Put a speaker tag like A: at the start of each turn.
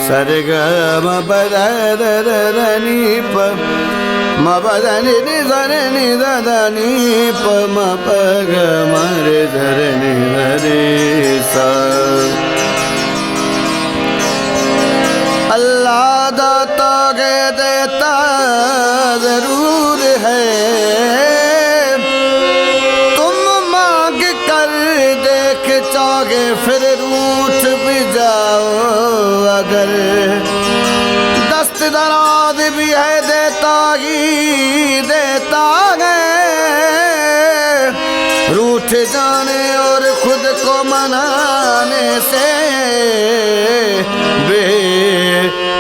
A: सरगम बदनी प म बदनी नि धरनी ददनी प म पग मरे धरनी हरे सा। अल्लाह दाता के देता जरूर है, तुम मांग कर देख चाहे फिर रूठ भी जाओ अगर। दस्त दराज भी है देता ही देता है, रूठ जाने और खुद को मनाने से बेपरवाह।